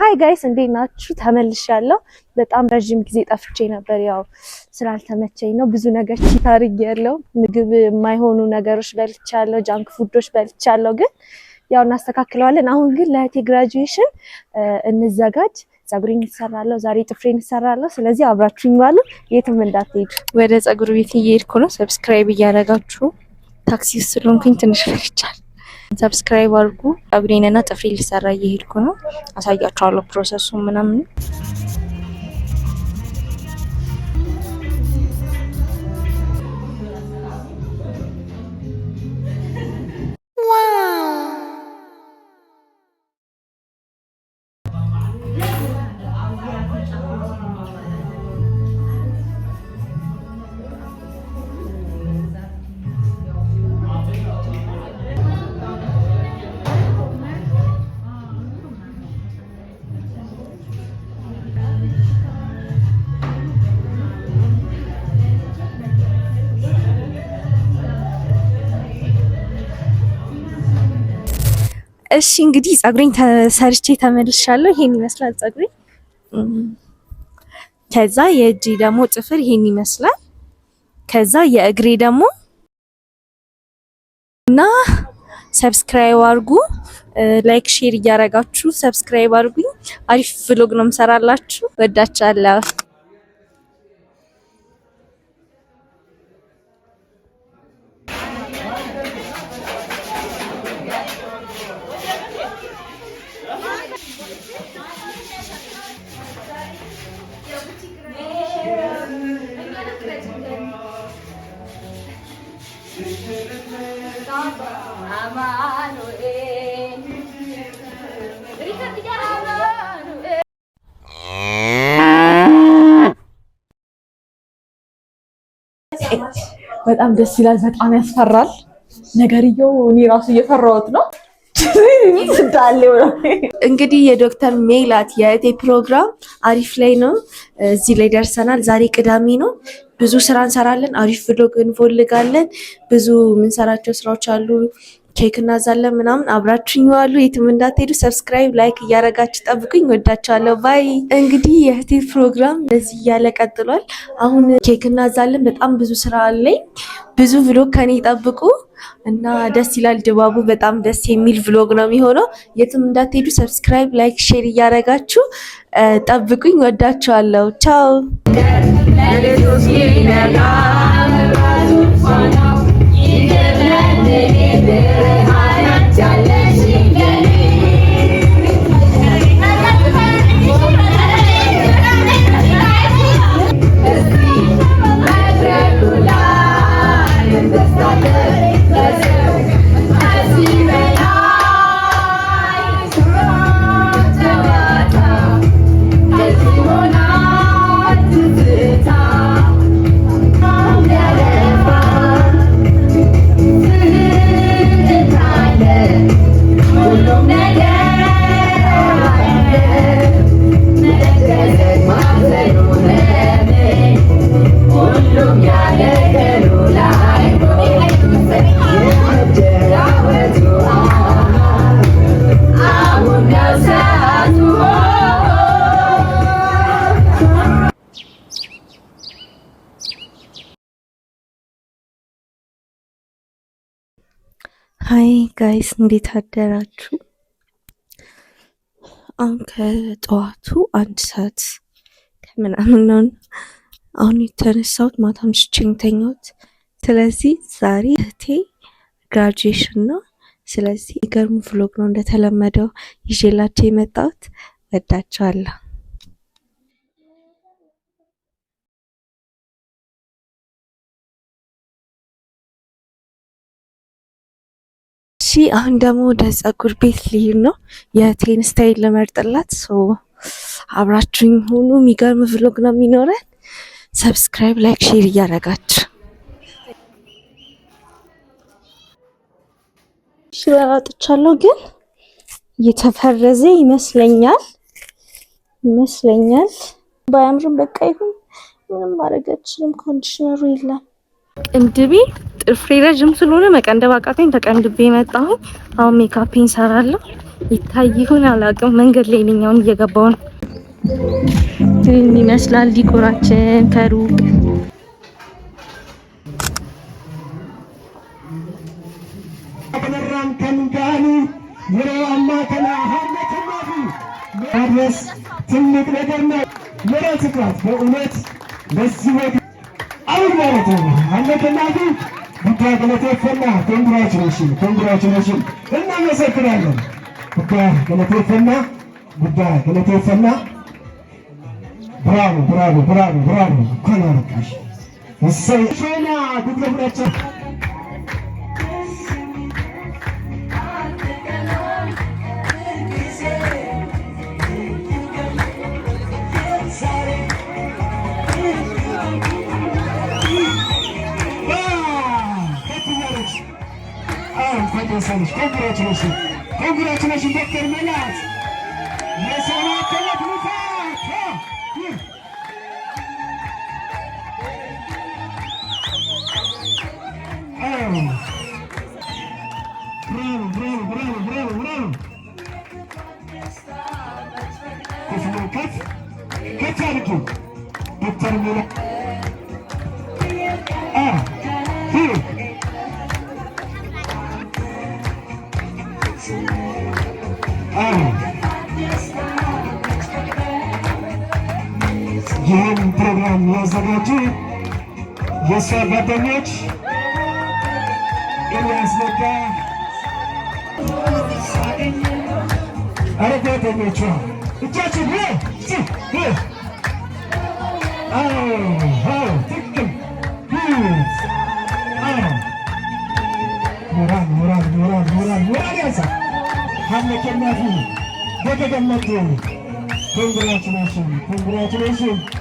ሃይ ጋይስ እንዴት ናችሁ? ተመልሻለሁ። በጣም ረጅም ጊዜ ጠፍቼ ነበር። ያው ስላልተመቸኝ ነው። ብዙ ነገር ቺት አድርጌያለሁ። ምግብ የማይሆኑ ነገሮች በልቻለሁ፣ ጃንክ ፉዶች በልቻለሁ። ግን ያው እናስተካክለዋለን። አሁን ግን ለእህቴ ግራጁዌሽን እንዘጋጅ። ፀጉሬን እሰራለሁ፣ ዛሬ ጥፍሬን እሰራለሁ። ስለዚህ አብራችሁኝ ዋሉ፣ የትም እንዳትሄዱ። ወደ ፀጉር ቤት እየሄድኩ ነው። ሰብስክራይብ እያደረጋችሁ ታክሲ ውስጥ ስለሆንኩኝ ትንሽ ፈርቻለሁ። ሰብስክራይብ አድርጉ። ፀጉሬንና ጥፍሬን ልሰራ እየሄድኩ ነው። አሳያችኋለሁ ፕሮሰሱን ምናምን። እሺ እንግዲህ ፀጉሬን ተሰርቼ ተመልሻለሁ። ይሄን ይመስላል ፀጉሬ። ከዛ የእጄ ደግሞ ጥፍር ይሄን ይመስላል። ከዛ የእግሬ ደግሞ እና ሰብስክራይብ አድርጉ፣ ላይክ ሼር እያደረጋችሁ ሰብስክራይብ አድርጉኝ። አሪፍ vlog ነው የምሰራላችሁ። ወዳችኋለሁ። በጣም ደስ ይላል። በጣም ያስፈራል ነገርየው። እኔ ራሱ እየፈራሁት ነው። እንግዲህ የዶክተር ሜላት የእህቴ ፕሮግራም አሪፍ ላይ ነው። እዚህ ላይ ደርሰናል። ዛሬ ቅዳሜ ነው። ብዙ ስራ እንሰራለን። አሪፍ vlog እንፈልጋለን። ብዙ የምንሰራቸው ስራዎች አሉ። ኬክ እናዛለን ምናምን። አብራችሁኝ ዋሉ፣ የትም እንዳትሄዱ። ሰብስክራይብ ላይክ እያደረጋችሁ ጠብቁኝ። ወዳችኋለሁ። ባይ። እንግዲህ የእህቴ ፕሮግራም እንደዚህ እያለ ቀጥሏል። አሁን ኬክ እናዛለን። በጣም ብዙ ስራ አለኝ። ብዙ vlog ከኔ ጠብቁ እና ደስ ይላል ድባቡ። በጣም ደስ የሚል vlog ነው የሚሆነው። የትም እንዳትሄዱ። ሰብስክራይብ ላይክ ሼር እያደረጋችሁ ጠብቁኝ። ወዳችኋለሁ። ቻው። ሃይ ጋይስ እንዴት አደራችሁ? አሁን ከጠዋቱ 1 ሰዓት ከምናምን ነው። አሁን የተነሳሁት ማታ ምሽቼ ተኛሁት። ስለዚህ ዛሬ እህቴ ግራጁዌሽን ነው። ስለዚህ ይገርም vlog ነው እንደተለመደው ይዤላችሁ የመጣሁት። ወዳችኋለሁ። አሁን ደግሞ ወደ ፀጉር ቤት ልሄድ ነው። የእህቴን ስታይል ለመርጥላት። አብራችሁኝ ሁኑ። የሚገርም vlog ነው የሚኖረን። ሰብስክራይብ ላይክ ሼር እያደረጋችሁ ሽራጥቻለሁ። ግን እየተፈረዘ ይመስለኛል ባያምርም በቃ ይሁን። ምንም ማድረግ አልችልም። ኮንዲሽነሩ የለም። ቅንድቤ ጥፍሬ ረጅም ስለሆነ መቀንደብ አቃተኝ። ተቀንድቤ መጣሁ። አሁን ሜካፕ እንሰራለሁ። ይታይ ይሁን አላውቅም። መንገድ ላይ ነኝ አሁን እየገባሁ ነው። ይህን ይመስላል ዲኮራችን ከሩቅ። ትልቅ ነገር ነው። ምረት ትኳት በእውነት ለዚህ ወግ አሁን ማለት ነው አለተናቱ ጉዳይ ገለቴፈና ኮንግራቹሌሽን እናመሰግናለን። ጉዳይ ገለቴፈና ብራቮ እንኳን አበቃሽ። እሰይ ሾና ጉድለብራቸው Congratulations, Dr. Melat. Yes, I want to let me back. Bravo. Cut out of Dr. Melat. Here. ይህን ፕሮግራም ያዘጋጁ የእሷ ጓደኞች ኤልያስ ነጋ፣ ኧረ ጓደኞቿ እጃችሁ ትክክል ሞራል ያዛ ሀመከናፊ በተገመቱ Congratulations.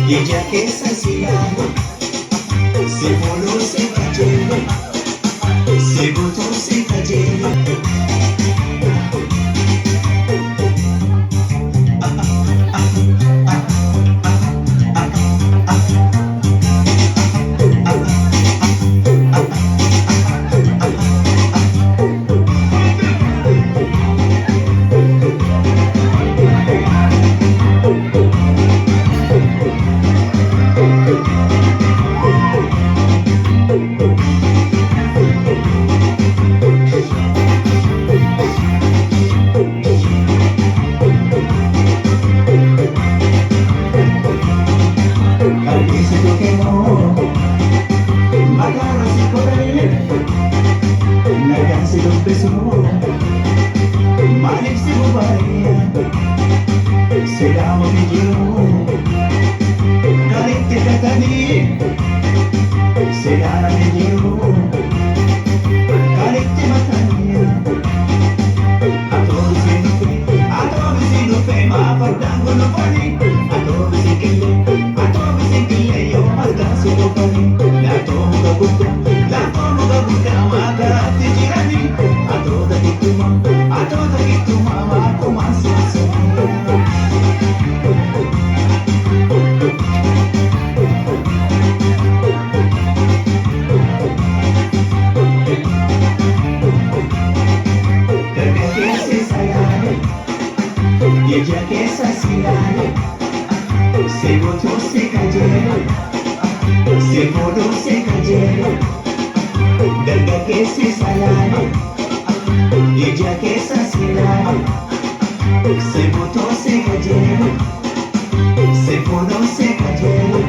Ella que es así, nagaan si dubbisu maaliif si bubaaya silaamu biyyiru kan itti gatanii silaana biyyiru kan itti matanii atoomisi dhufe maafardaan gonofanii atoomisi qillee yoo margaan si dhufanii laatoo muka guddaa maakaraatti jiranii atoota gidduma maakumaan siyaasanii. Ija keessa silaale, seekootoo seekajeelo, seekoodoo seekajeelo, dargaggeessi salaale. Ija keessa silaale, seekootoo seekajeelo, seekoodoo seekajeelo.